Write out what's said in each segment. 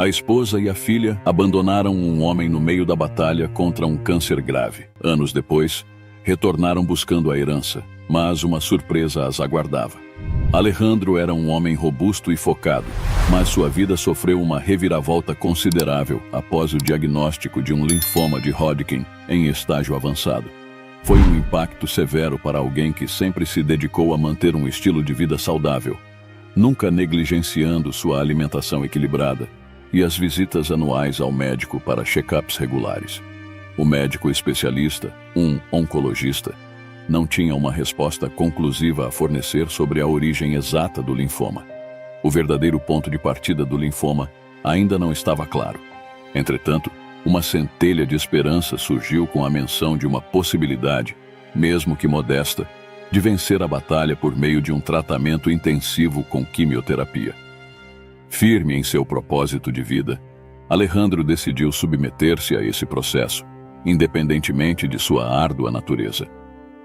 A esposa e a filha abandonaram um homem no meio da batalha contra um câncer grave. Anos depois, retornaram buscando a herança, mas uma surpresa as aguardava. Alejandro era um homem robusto e focado, mas sua vida sofreu uma reviravolta considerável após o diagnóstico de um linfoma de Hodgkin em estágio avançado. Foi um impacto severo para alguém que sempre se dedicou a manter um estilo de vida saudável, nunca negligenciando sua alimentação equilibrada e as visitas anuais ao médico para check-ups regulares. O médico especialista, um oncologista, não tinha uma resposta conclusiva a fornecer sobre a origem exata do linfoma. O verdadeiro ponto de partida do linfoma ainda não estava claro. Entretanto, uma centelha de esperança surgiu com a menção de uma possibilidade, mesmo que modesta, de vencer a batalha por meio de um tratamento intensivo com quimioterapia. Firme em seu propósito de vida, Alejandro decidiu submeter-se a esse processo, independentemente de sua árdua natureza.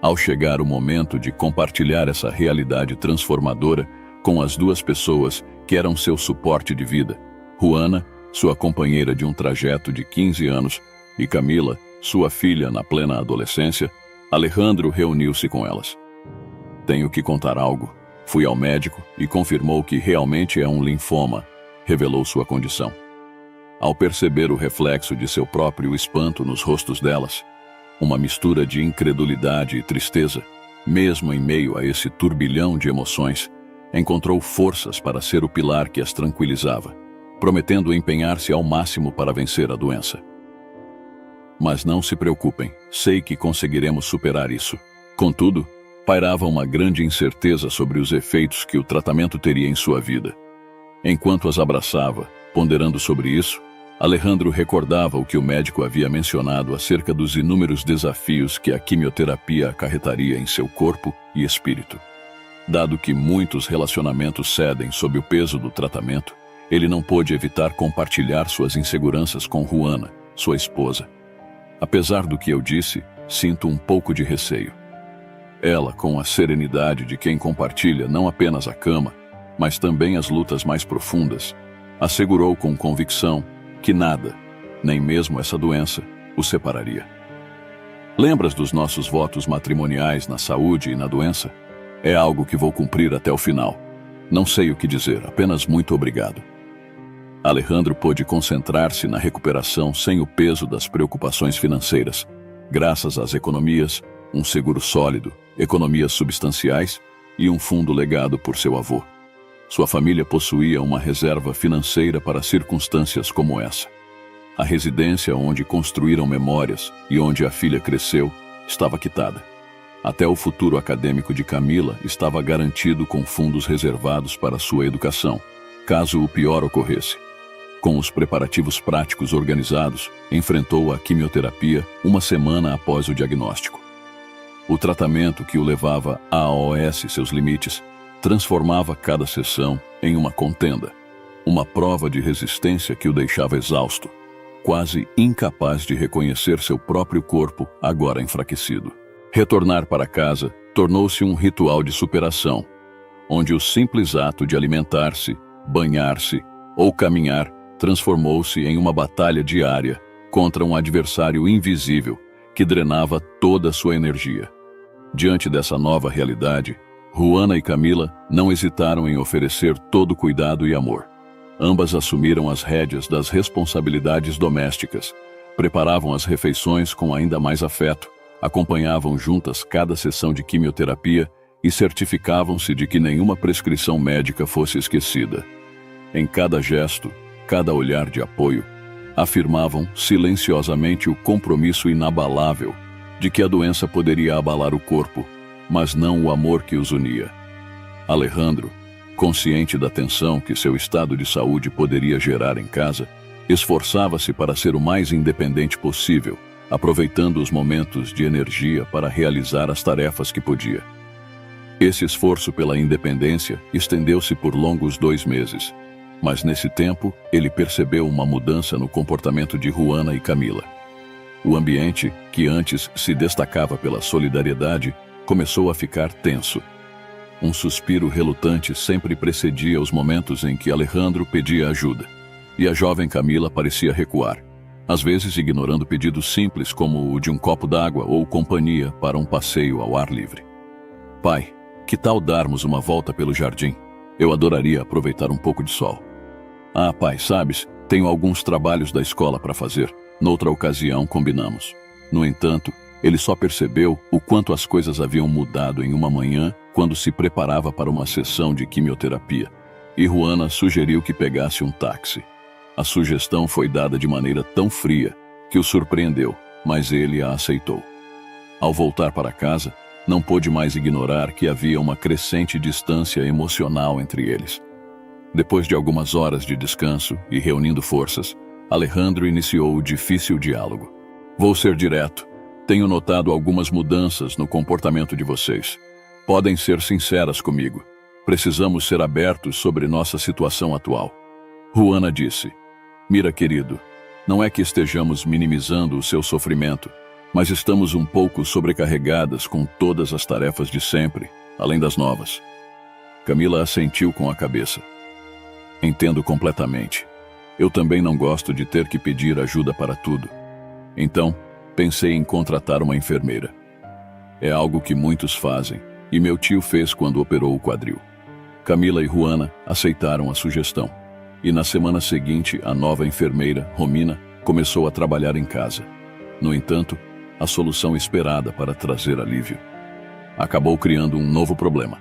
Ao chegar o momento de compartilhar essa realidade transformadora com as duas pessoas que eram seu suporte de vida, Juana, sua companheira de um trajeto de 15 anos, e Camila, sua filha na plena adolescência, Alejandro reuniu-se com elas. Tenho que contar algo. Fui ao médico e confirmou que realmente é um linfoma, revelou sua condição. Ao perceber o reflexo de seu próprio espanto nos rostos delas, uma mistura de incredulidade e tristeza, mesmo em meio a esse turbilhão de emoções, encontrou forças para ser o pilar que as tranquilizava, prometendo empenhar-se ao máximo para vencer a doença. Mas não se preocupem, sei que conseguiremos superar isso. Contudo, pairava uma grande incerteza sobre os efeitos que o tratamento teria em sua vida. Enquanto as abraçava, ponderando sobre isso, Alejandro recordava o que o médico havia mencionado acerca dos inúmeros desafios que a quimioterapia acarretaria em seu corpo e espírito. Dado que muitos relacionamentos cedem sob o peso do tratamento, ele não pôde evitar compartilhar suas inseguranças com Juana, sua esposa. Apesar do que eu disse, sinto um pouco de receio. Ela, com a serenidade de quem compartilha não apenas a cama, mas também as lutas mais profundas, assegurou com convicção que nada, nem mesmo essa doença, o separaria. Lembras dos nossos votos matrimoniais na saúde e na doença? É algo que vou cumprir até o final. Não sei o que dizer, apenas muito obrigado. Alejandro pôde concentrar-se na recuperação sem o peso das preocupações financeiras, graças às economias, um seguro sólido, economias substanciais e um fundo legado por seu avô. Sua família possuía uma reserva financeira para circunstâncias como essa. A residência onde construíram memórias e onde a filha cresceu estava quitada. Até o futuro acadêmico de Camila estava garantido com fundos reservados para sua educação, caso o pior ocorresse. Com os preparativos práticos organizados, enfrentou a quimioterapia uma semana após o diagnóstico. O tratamento que o levava a AOS seus limites transformava cada sessão em uma contenda, uma prova de resistência que o deixava exausto, quase incapaz de reconhecer seu próprio corpo agora enfraquecido. Retornar para casa tornou-se um ritual de superação, onde o simples ato de alimentar-se, banhar-se ou caminhar transformou-se em uma batalha diária contra um adversário invisível que drenava toda a sua energia. Diante dessa nova realidade, Juana e Camila não hesitaram em oferecer todo cuidado e amor. Ambas assumiram as rédeas das responsabilidades domésticas, preparavam as refeições com ainda mais afeto, acompanhavam juntas cada sessão de quimioterapia e certificavam-se de que nenhuma prescrição médica fosse esquecida. Em cada gesto, cada olhar de apoio, afirmavam silenciosamente o compromisso inabalável de que a doença poderia abalar o corpo, mas não o amor que os unia. Alejandro, consciente da tensão que seu estado de saúde poderia gerar em casa, esforçava-se para ser o mais independente possível, aproveitando os momentos de energia para realizar as tarefas que podia. Esse esforço pela independência estendeu-se por longos 2 meses, mas nesse tempo ele percebeu uma mudança no comportamento de Juana e Camila. O ambiente, que antes se destacava pela solidariedade, começou a ficar tenso. Um suspiro relutante sempre precedia os momentos em que Alejandro pedia ajuda. e a jovem Camila parecia recuar, às vezes ignorando pedidos simples como o de um copo d'água ou companhia para um passeio ao ar livre. Pai, que tal darmos uma volta pelo jardim? Eu adoraria aproveitar um pouco de sol. Ah, pai, sabes, tenho alguns trabalhos da escola para fazer. Noutra ocasião, combinamos. No entanto, ele só percebeu o quanto as coisas haviam mudado em uma manhã quando se preparava para uma sessão de quimioterapia, e Juana sugeriu que pegasse um táxi. A sugestão foi dada de maneira tão fria que o surpreendeu, mas ele a aceitou. Ao voltar para casa, não pôde mais ignorar que havia uma crescente distância emocional entre eles. Depois de algumas horas de descanso e reunindo forças, Alejandro iniciou o difícil diálogo. Vou ser direto. Tenho notado algumas mudanças no comportamento de vocês. Podem ser sinceras comigo. Precisamos ser abertos sobre nossa situação atual. Juana disse: Mira, querido, não é que estejamos minimizando o seu sofrimento, mas estamos um pouco sobrecarregadas com todas as tarefas de sempre, além das novas. Camila assentiu com a cabeça. Entendo completamente. Eu também não gosto de ter que pedir ajuda para tudo. Então, pensei em contratar uma enfermeira. É algo que muitos fazem, e meu tio fez quando operou o quadril. Camila e Juana aceitaram a sugestão, e na semana seguinte a nova enfermeira, Romina, começou a trabalhar em casa. No entanto, a solução esperada para trazer alívio acabou criando um novo problema.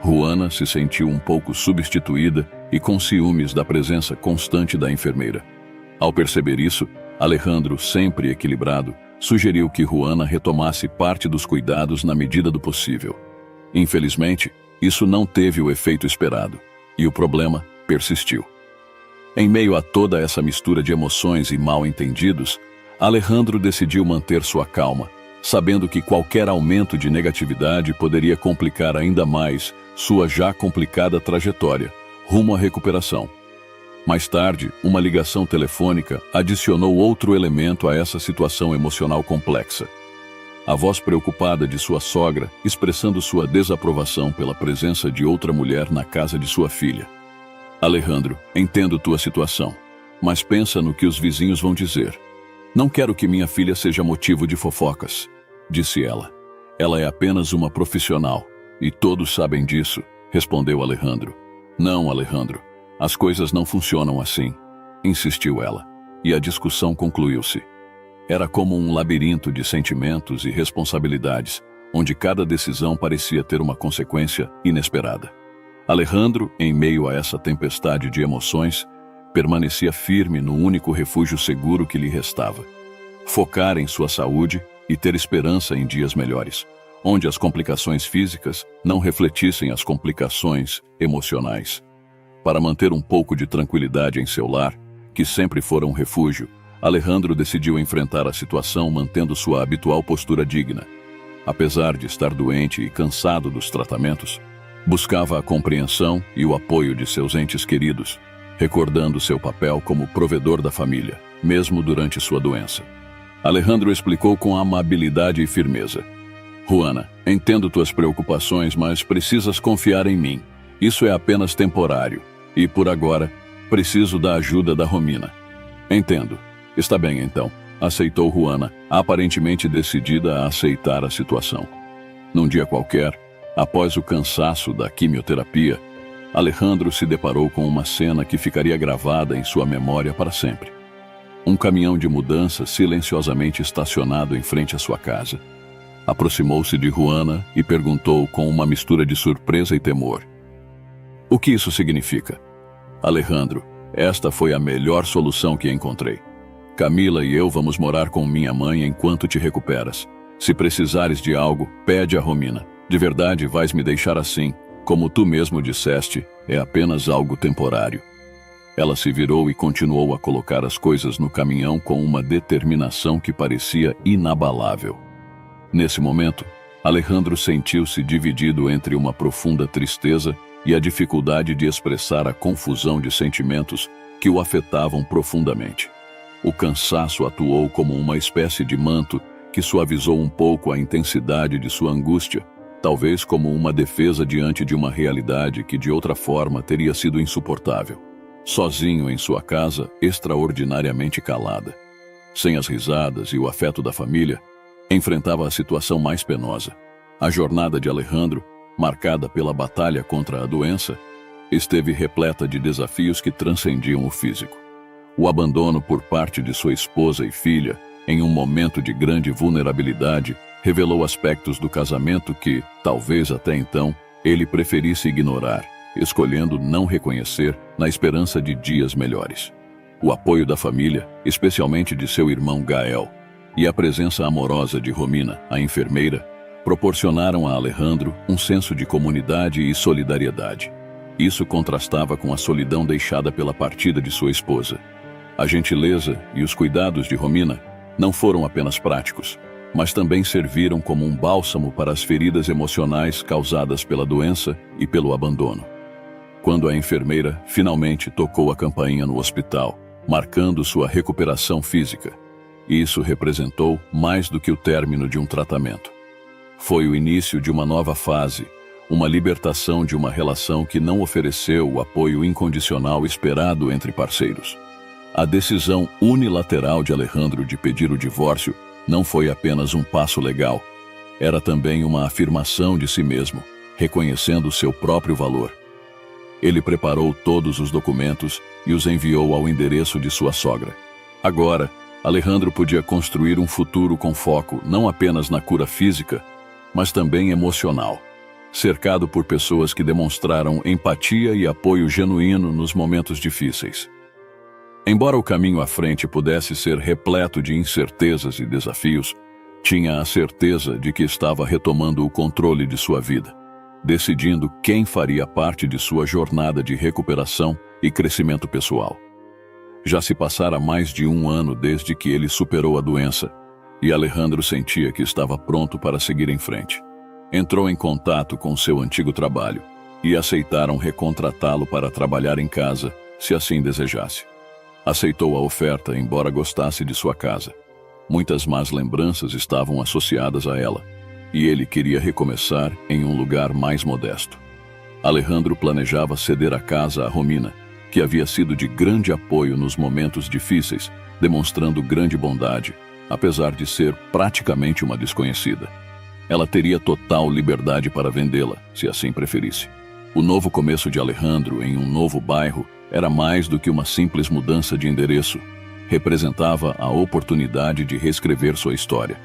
Juana se sentiu um pouco substituída e com ciúmes da presença constante da enfermeira. Ao perceber isso, Alejandro, sempre equilibrado, sugeriu que Juana retomasse parte dos cuidados na medida do possível. Infelizmente, isso não teve o efeito esperado, e o problema persistiu. Em meio a toda essa mistura de emoções e mal-entendidos, Alejandro decidiu manter sua calma, sabendo que qualquer aumento de negatividade poderia complicar ainda mais sua já complicada trajetória rumo à recuperação. Mais tarde, uma ligação telefônica adicionou outro elemento a essa situação emocional complexa. A voz preocupada de sua sogra, expressando sua desaprovação pela presença de outra mulher na casa de sua filha. Alejandro, entendo tua situação, mas pensa no que os vizinhos vão dizer. Não quero que minha filha seja motivo de fofocas, disse ela. Ela é apenas uma profissional, e todos sabem disso, respondeu Alejandro. Não, Alejandro, as coisas não funcionam assim, insistiu ela, e a discussão concluiu-se. Era como um labirinto de sentimentos e responsabilidades, onde cada decisão parecia ter uma consequência inesperada. Alejandro, em meio a essa tempestade de emoções, permanecia firme no único refúgio seguro que lhe restava: focar em sua saúde e ter esperança em dias melhores, onde as complicações físicas não refletissem as complicações emocionais. Para manter um pouco de tranquilidade em seu lar, que sempre fora um refúgio, Alejandro decidiu enfrentar a situação mantendo sua habitual postura digna. Apesar de estar doente e cansado dos tratamentos, buscava a compreensão e o apoio de seus entes queridos, recordando seu papel como provedor da família, mesmo durante sua doença. Alejandro explicou com amabilidade e firmeza: Juana, entendo tuas preocupações, mas precisas confiar em mim. Isso é apenas temporário, e por agora, preciso da ajuda da Romina. Entendo. Está bem então, aceitou Juana, aparentemente decidida a aceitar a situação. Num dia qualquer, após o cansaço da quimioterapia, Alejandro se deparou com uma cena que ficaria gravada em sua memória para sempre. Um caminhão de mudança silenciosamente estacionado em frente à sua casa. Aproximou-se de Juana e perguntou com uma mistura de surpresa e temor: O que isso significa? Alejandro, esta foi a melhor solução que encontrei. Camila e eu vamos morar com minha mãe enquanto te recuperas. Se precisares de algo, pede a Romina. De verdade, vais me deixar assim. Como tu mesmo disseste, é apenas algo temporário. Ela se virou e continuou a colocar as coisas no caminhão com uma determinação que parecia inabalável. Nesse momento, Alejandro sentiu-se dividido entre uma profunda tristeza e a dificuldade de expressar a confusão de sentimentos que o afetavam profundamente. O cansaço atuou como uma espécie de manto que suavizou um pouco a intensidade de sua angústia, talvez como uma defesa diante de uma realidade que de outra forma teria sido insuportável. sozinho em sua casa, extraordinariamente calada. Sem as risadas e o afeto da família, enfrentava a situação mais penosa. A jornada de Alejandro, marcada pela batalha contra a doença, esteve repleta de desafios que transcendiam o físico. O abandono por parte de sua esposa e filha, em um momento de grande vulnerabilidade, revelou aspectos do casamento que, talvez até então, ele preferisse ignorar, escolhendo não reconhecer na esperança de dias melhores. O apoio da família, especialmente de seu irmão Gael, e a presença amorosa de Romina, a enfermeira, proporcionaram a Alejandro um senso de comunidade e solidariedade. Isso contrastava com a solidão deixada pela partida de sua esposa. A gentileza e os cuidados de Romina não foram apenas práticos, mas também serviram como um bálsamo para as feridas emocionais causadas pela doença e pelo abandono. Quando a enfermeira finalmente tocou a campainha no hospital, marcando sua recuperação física, isso representou mais do que o término de um tratamento. Foi o início de uma nova fase, uma libertação de uma relação que não ofereceu o apoio incondicional esperado entre parceiros. A decisão unilateral de Alejandro de pedir o divórcio não foi apenas um passo legal, era também uma afirmação de si mesmo, reconhecendo seu próprio valor. Ele preparou todos os documentos e os enviou ao endereço de sua sogra. Agora, Alejandro podia construir um futuro com foco não apenas na cura física, mas também emocional, cercado por pessoas que demonstraram empatia e apoio genuíno nos momentos difíceis. Embora o caminho à frente pudesse ser repleto de incertezas e desafios, tinha a certeza de que estava retomando o controle de sua vida, decidindo quem faria parte de sua jornada de recuperação e crescimento pessoal. Já se passara mais de 1 ano desde que ele superou a doença, e Alejandro sentia que estava pronto para seguir em frente. Entrou em contato com seu antigo trabalho e aceitaram recontratá-lo para trabalhar em casa, se assim desejasse. Aceitou a oferta, embora gostasse de sua casa. Muitas más lembranças estavam associadas a ela, e ele queria recomeçar em um lugar mais modesto. Alejandro planejava ceder a casa a Romina, que havia sido de grande apoio nos momentos difíceis, demonstrando grande bondade, apesar de ser praticamente uma desconhecida. Ela teria total liberdade para vendê-la, se assim preferisse. O novo começo de Alejandro em um novo bairro era mais do que uma simples mudança de endereço. Representava a oportunidade de reescrever sua história.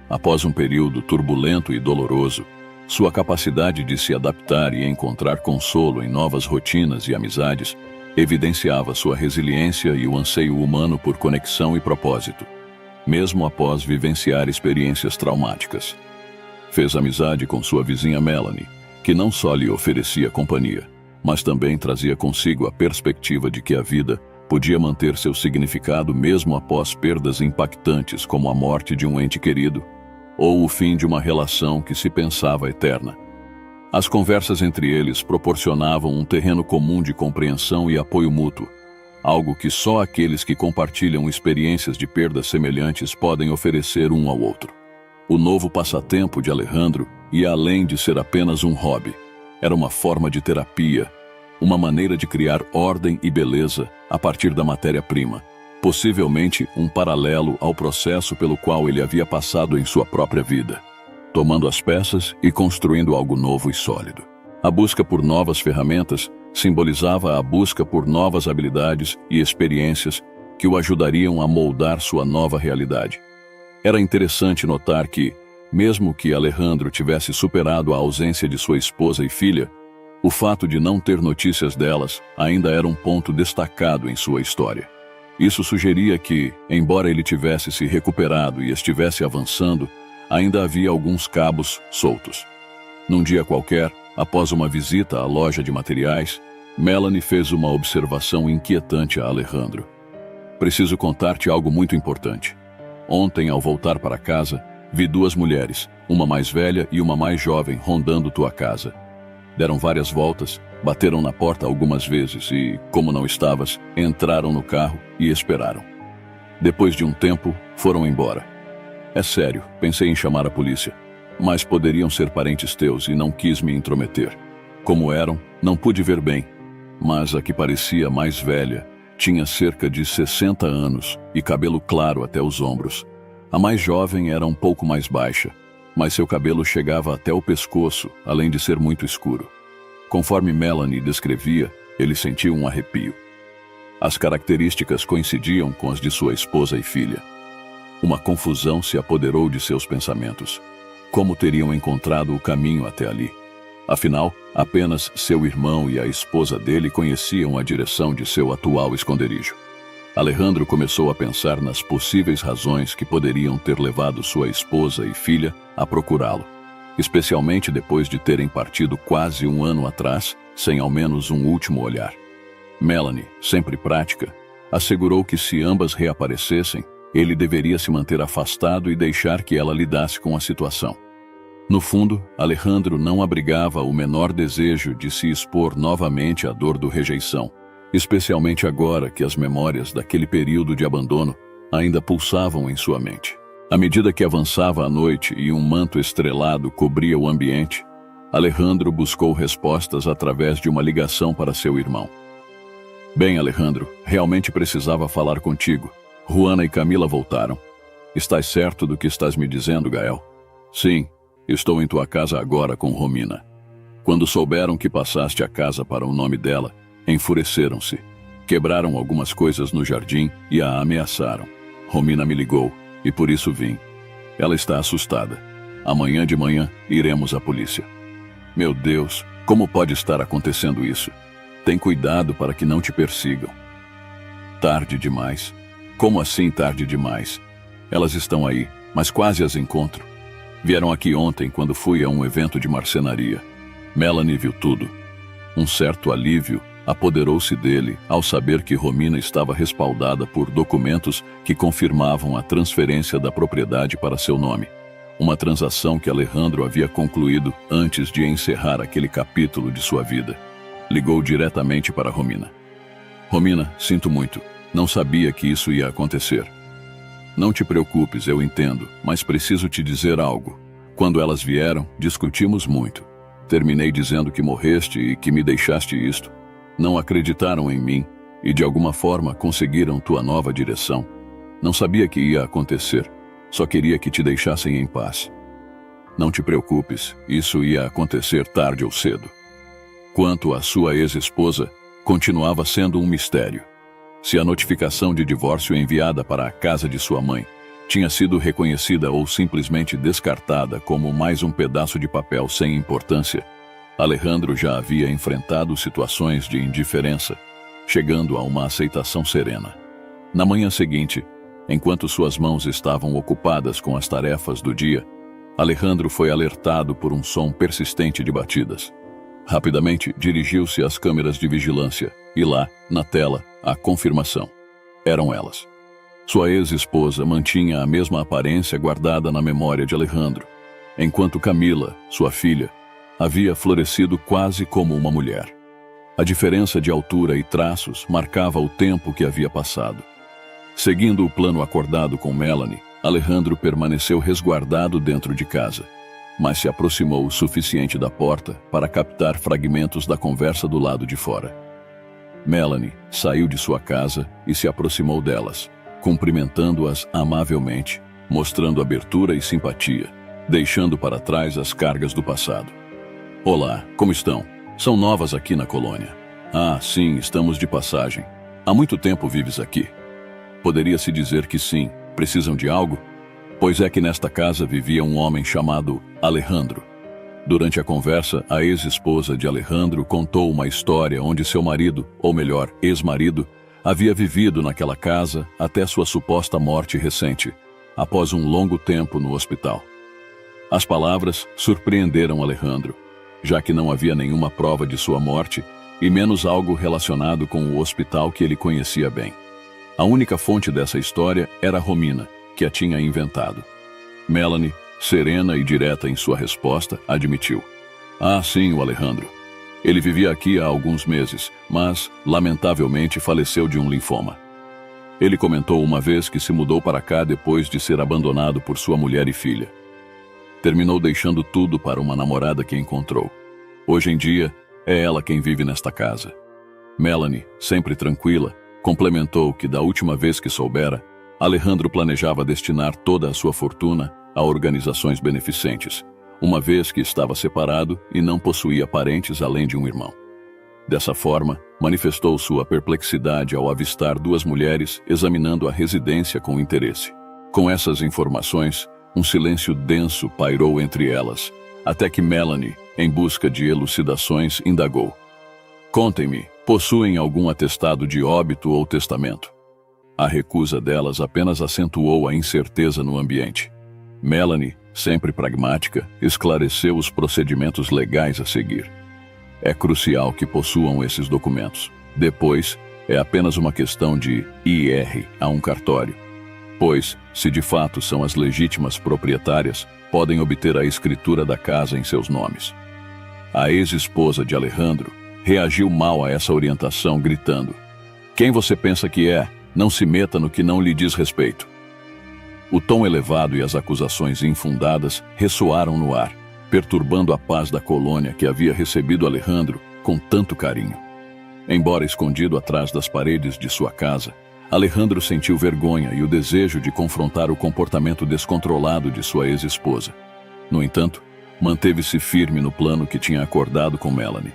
Após um período turbulento e doloroso, sua capacidade de se adaptar e encontrar consolo em novas rotinas e amizades evidenciava sua resiliência e o anseio humano por conexão e propósito, mesmo após vivenciar experiências traumáticas. Fez amizade com sua vizinha Melanie, que não só lhe oferecia companhia, mas também trazia consigo a perspectiva de que a vida podia manter seu significado mesmo após perdas impactantes como a morte de um ente querido ou o fim de uma relação que se pensava eterna. As conversas entre eles proporcionavam um terreno comum de compreensão e apoio mútuo, algo que só aqueles que compartilham experiências de perdas semelhantes podem oferecer um ao outro. O novo passatempo de Alejandro ia além de ser apenas um hobby. Era uma forma de terapia, uma maneira de criar ordem e beleza a partir da matéria-prima, possivelmente um paralelo ao processo pelo qual ele havia passado em sua própria vida, tomando as peças e construindo algo novo e sólido. A busca por novas ferramentas simbolizava a busca por novas habilidades e experiências que o ajudariam a moldar sua nova realidade. Era interessante notar que, mesmo que Alejandro tivesse superado a ausência de sua esposa e filha, o fato de não ter notícias delas ainda era um ponto destacado em sua história. Isso sugeria que, embora ele tivesse se recuperado e estivesse avançando, ainda havia alguns cabos soltos. Num dia qualquer, após uma visita à loja de materiais, Melanie fez uma observação inquietante a Alejandro. "Preciso contar-te algo muito importante. Ontem, ao voltar para casa, vi 2 mulheres, uma mais velha e uma mais jovem, rondando tua casa. Deram várias voltas, bateram na porta algumas vezes e, como não estavas, entraram no carro e esperaram. Depois de um tempo, foram embora. É sério, pensei em chamar a polícia, mas poderiam ser parentes teus e não quis me intrometer. Como eram, não pude ver bem. mas a que parecia mais velha tinha cerca de 60 anos e cabelo claro até os ombros. A mais jovem era um pouco mais baixa, mas seu cabelo chegava até o pescoço, além de ser muito escuro. Conforme Melanie descrevia, ele sentiu um arrepio. As características coincidiam com as de sua esposa e filha. Uma confusão se apoderou de seus pensamentos. Como teriam encontrado o caminho até ali? Afinal, apenas seu irmão e a esposa dele conheciam a direção de seu atual esconderijo. Alejandro começou a pensar nas possíveis razões que poderiam ter levado sua esposa e filha a procurá-lo, especialmente depois de terem partido quase um ano atrás, sem ao menos um último olhar. Melanie, sempre prática, assegurou que se ambas reaparecessem, ele deveria se manter afastado e deixar que ela lidasse com a situação. No fundo, Alejandro não abrigava o menor desejo de se expor novamente à dor do rejeição, especialmente agora que as memórias daquele período de abandono ainda pulsavam em sua mente. À medida que avançava a noite e um manto estrelado cobria o ambiente, Alejandro buscou respostas através de uma ligação para seu irmão. Bem, Alejandro, realmente precisava falar contigo. Juana e Camila voltaram. Estás certo do que estás me dizendo, Gael? Sim, estou em tua casa agora com Romina. Quando souberam que passaste a casa para o nome dela, enfureceram-se. Quebraram algumas coisas no jardim e a ameaçaram. Romina me ligou e por isso vim. Ela está assustada. Amanhã de manhã iremos à polícia. Meu Deus, como pode estar acontecendo isso? Tem cuidado para que não te persigam. Tarde demais. Como assim tarde demais? Elas estão aí, mas quase as encontro. Vieram aqui ontem quando fui a um evento de marcenaria. Melanie viu tudo. Um certo alívio apoderou-se dele ao saber que Romina estava respaldada por documentos que confirmavam a transferência da propriedade para seu nome. Uma transação que Alejandro havia concluído antes de encerrar aquele capítulo de sua vida. Ligou diretamente para Romina. Romina, sinto muito. Não sabia que isso ia acontecer. Não te preocupes, eu entendo, mas preciso te dizer algo. Quando elas vieram, discutimos muito. Terminei dizendo que morreste e que me deixaste isto. Não acreditaram em mim e de alguma forma conseguiram tua nova direção. Não sabia que ia acontecer. Só queria que te deixassem em paz. Não te preocupes, isso ia acontecer tarde ou cedo. Quanto à sua ex-esposa, continuava sendo um mistério. Se a notificação de divórcio enviada para a casa de sua mãe tinha sido reconhecida ou simplesmente descartada como mais um pedaço de papel sem importância, Alejandro já havia enfrentado situações de indiferença, chegando a uma aceitação serena. Na manhã seguinte, enquanto suas mãos estavam ocupadas com as tarefas do dia, Alejandro foi alertado por um som persistente de batidas. Rapidamente dirigiu-se às câmeras de vigilância e lá, na tela, a confirmação. Eram elas. Sua ex-esposa mantinha a mesma aparência guardada na memória de Alejandro, enquanto Camila, sua filha, havia florescido quase como uma mulher. A diferença de altura e traços marcava o tempo que havia passado. Seguindo o plano acordado com Melanie, Alejandro permaneceu resguardado dentro de casa, mas se aproximou o suficiente da porta para captar fragmentos da conversa do lado de fora. Melanie saiu de sua casa e se aproximou delas, cumprimentando-as amavelmente, mostrando abertura e simpatia, deixando para trás as cargas do passado. Olá, como estão? São novas aqui na colônia. Ah, sim, estamos de passagem. Há muito tempo vives aqui? Poderia-se dizer que sim. Precisam de algo? Pois é que nesta casa vivia um homem chamado Alejandro. Durante a conversa, a ex-esposa de Alejandro contou uma história onde seu marido, ou melhor, ex-marido, havia vivido naquela casa até sua suposta morte recente, após um longo tempo no hospital. As palavras surpreenderam Alejandro, já que não havia nenhuma prova de sua morte e menos algo relacionado com o hospital que ele conhecia bem. A única fonte dessa história era Romina, que a tinha inventado. Melanie, serena e direta em sua resposta, admitiu. Ah, sim, o Alejandro. Ele vivia aqui há alguns meses, mas, lamentavelmente, faleceu de um linfoma. Ele comentou uma vez que se mudou para cá depois de ser abandonado por sua mulher e filha. Terminou deixando tudo para uma namorada que encontrou. Hoje em dia, é ela quem vive nesta casa. Melanie, sempre tranquila, complementou que da última vez que soubera, Alejandro planejava destinar toda a sua fortuna a organizações beneficentes, uma vez que estava separado e não possuía parentes além de um irmão. Dessa forma, manifestou sua perplexidade ao avistar duas mulheres examinando a residência com interesse. Com essas informações, um silêncio denso pairou entre elas, até que Melanie, em busca de elucidações, indagou. Contem-me, possuem algum atestado de óbito ou testamento? A recusa delas apenas acentuou a incerteza no ambiente. Melanie, sempre pragmática, esclareceu os procedimentos legais a seguir. É crucial que possuam esses documentos. Depois, é apenas uma questão de ir a um cartório. Pois, se de fato são as legítimas proprietárias, podem obter a escritura da casa em seus nomes. A ex-esposa de Alejandro reagiu mal a essa orientação, gritando: "Quem você pensa que é? Não se meta no que não lhe diz respeito." O tom elevado e as acusações infundadas ressoaram no ar, perturbando a paz da colônia que havia recebido Alejandro com tanto carinho. Embora escondido atrás das paredes de sua casa, Alejandro sentiu vergonha e o desejo de confrontar o comportamento descontrolado de sua ex-esposa. No entanto, manteve-se firme no plano que tinha acordado com Melanie.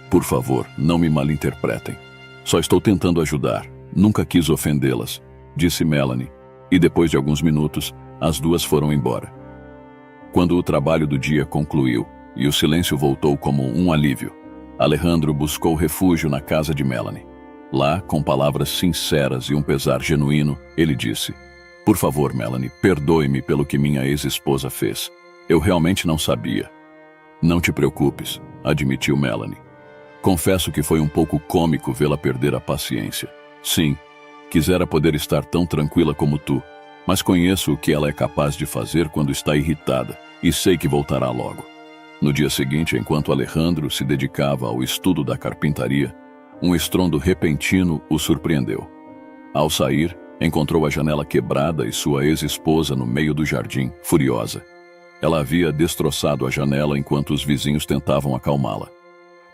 "Por favor, não me malinterpretem. Só estou tentando ajudar. Nunca quis ofendê-las", disse Melanie, e depois de alguns minutos, as duas foram embora. Quando o trabalho do dia concluiu e o silêncio voltou como um alívio, Alejandro buscou refúgio na casa de Melanie. Lá, com palavras sinceras e um pesar genuíno, ele disse: "Por favor, Melanie, perdoe-me pelo que minha ex-esposa fez. Eu realmente não sabia." "Não te preocupes", admitiu Melanie. "Confesso que foi um pouco cômico vê-la perder a paciência. Sim, quisera poder estar tão tranquila como tu, mas conheço o que ela é capaz de fazer quando está irritada, e sei que voltará logo." No dia seguinte, enquanto Alejandro se dedicava ao estudo da carpintaria, um estrondo repentino o surpreendeu. Ao sair, encontrou a janela quebrada e sua ex-esposa no meio do jardim, furiosa. Ela havia destroçado a janela enquanto os vizinhos tentavam acalmá-la.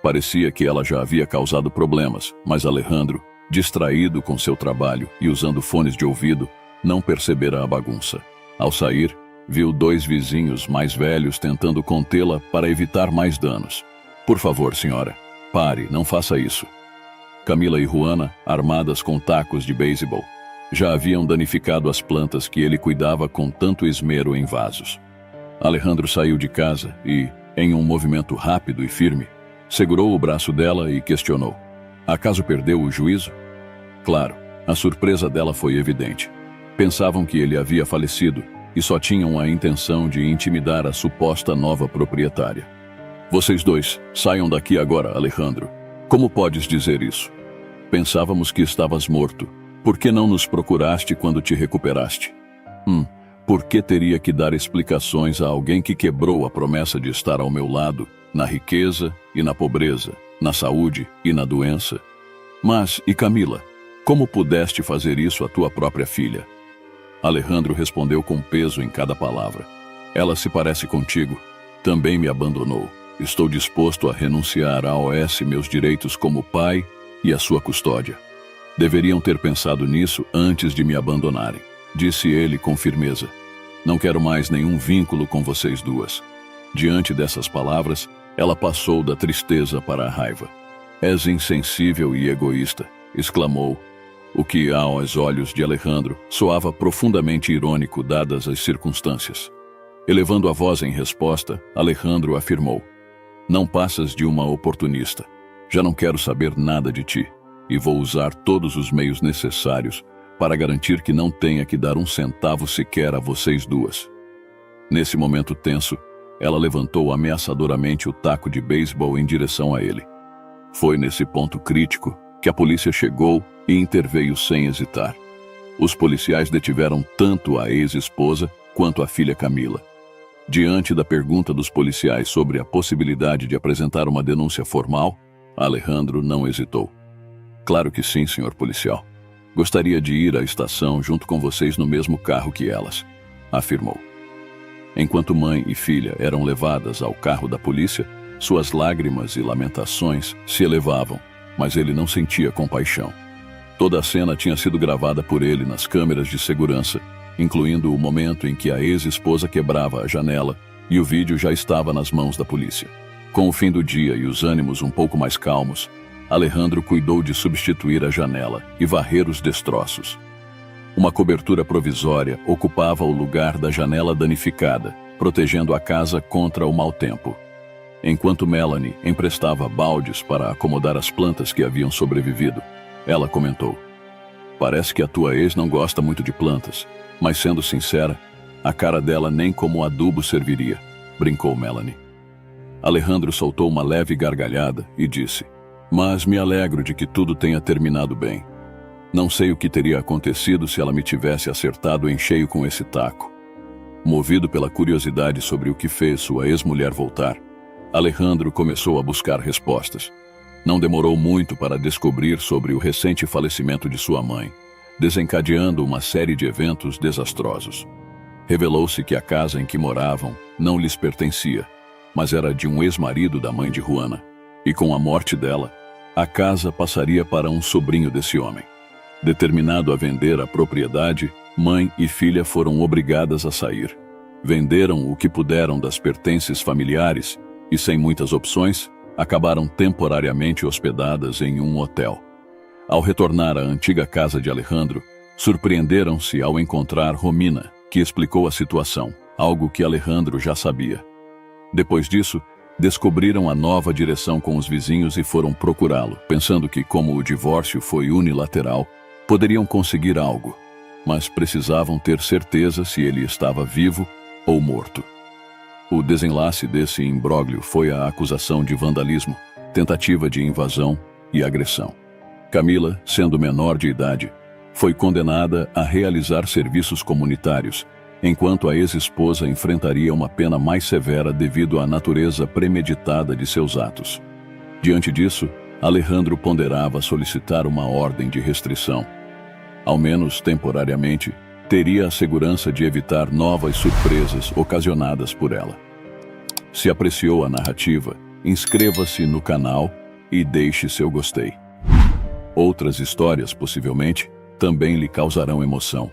Parecia que ela já havia causado problemas, mas Alejandro, distraído com seu trabalho e usando fones de ouvido, não percebera a bagunça. Ao sair, viu dois vizinhos mais velhos tentando contê-la para evitar mais danos. "Por favor, senhora, pare, não faça isso." Camila e Juana, armadas com tacos de beisebol, já haviam danificado as plantas que ele cuidava com tanto esmero em vasos. Alejandro saiu de casa e, em um movimento rápido e firme, segurou o braço dela e questionou: "Acaso perdeu o juízo?" Claro, a surpresa dela foi evidente. Pensavam que ele havia falecido e só tinham a intenção de intimidar a suposta nova proprietária. "Vocês dois, saiam daqui agora, Alejandro. Como podes dizer isso? Pensávamos que estavas morto. Por que não nos procuraste quando te recuperaste? Por que teria que dar explicações a alguém que quebrou a promessa de estar ao meu lado, na riqueza e na pobreza, na saúde e na doença? Mas, e Camila? Como pudeste fazer isso à tua própria filha?" Alejandro respondeu com peso em cada palavra: "Ela se parece contigo. Também me abandonou. Estou disposto a renunciar a OS meus direitos como pai e a sua custódia. Deveriam ter pensado nisso antes de me abandonarem", disse ele com firmeza. "Não quero mais nenhum vínculo com vocês duas." Diante dessas palavras, ela passou da tristeza para a raiva. "És insensível e egoísta", exclamou, o que, aos olhos de Alejandro, soava profundamente irônico dadas as circunstâncias. Elevando a voz em resposta, Alejandro afirmou: "Não passas de uma oportunista. Já não quero saber nada de ti, e vou usar todos os meios necessários para garantir que não tenha que dar um centavo sequer a vocês duas." Nesse momento tenso, ela levantou ameaçadoramente o taco de beisebol em direção a ele. Foi nesse ponto crítico que a polícia chegou e interveio sem hesitar. Os policiais detiveram tanto a ex-esposa quanto a filha Camila. Diante da pergunta dos policiais sobre a possibilidade de apresentar uma denúncia formal, Alejandro não hesitou. "Claro que sim, senhor policial. Gostaria de ir à estação junto com vocês no mesmo carro que elas", afirmou. Enquanto mãe e filha eram levadas ao carro da polícia, suas lágrimas e lamentações se elevavam, mas ele não sentia compaixão. Toda a cena tinha sido gravada por ele nas câmeras de segurança, incluindo o momento em que a ex-esposa quebrava a janela, e o vídeo já estava nas mãos da polícia. Com o fim do dia e os ânimos um pouco mais calmos, Alejandro cuidou de substituir a janela e varrer os destroços. Uma cobertura provisória ocupava o lugar da janela danificada, protegendo a casa contra o mau tempo. Enquanto Melanie emprestava baldes para acomodar as plantas que haviam sobrevivido, ela comentou: "Parece que a tua ex não gosta muito de plantas, mas sendo sincera, a cara dela nem como adubo serviria", brincou Melanie. Alejandro soltou uma leve gargalhada e disse: "Mas me alegro de que tudo tenha terminado bem. Não sei o que teria acontecido se ela me tivesse acertado em cheio com esse taco." Movido pela curiosidade sobre o que fez sua ex-mulher voltar, Alejandro começou a buscar respostas. Não demorou muito para descobrir sobre o recente falecimento de sua mãe, desencadeando uma série de eventos desastrosos. Revelou-se que a casa em que moravam não lhes pertencia, mas era de um ex-marido da mãe de Juana, e com a morte dela, a casa passaria para um sobrinho desse homem. Determinado a vender a propriedade, mãe e filha foram obrigadas a sair. Venderam o que puderam das pertences familiares e, sem muitas opções, acabaram temporariamente hospedadas em um hotel. Ao retornar à antiga casa de Alejandro, surpreenderam-se ao encontrar Romina, que explicou a situação, algo que Alejandro já sabia. Depois disso, descobriram a nova direção com os vizinhos e foram procurá-lo, pensando que, como o divórcio foi unilateral, poderiam conseguir algo, mas precisavam ter certeza se ele estava vivo ou morto. O desenlace desse imbróglio foi a acusação de vandalismo, tentativa de invasão e agressão. Camila, sendo menor de idade, foi condenada a realizar serviços comunitários, enquanto a ex-esposa enfrentaria uma pena mais severa devido à natureza premeditada de seus atos. Diante disso, Alejandro ponderava solicitar uma ordem de restrição. Ao menos temporariamente, teria a segurança de evitar novas surpresas ocasionadas por ela. Se apreciou a narrativa, inscreva-se no canal e deixe seu gostei. Outras histórias, possivelmente, também lhe causarão emoção.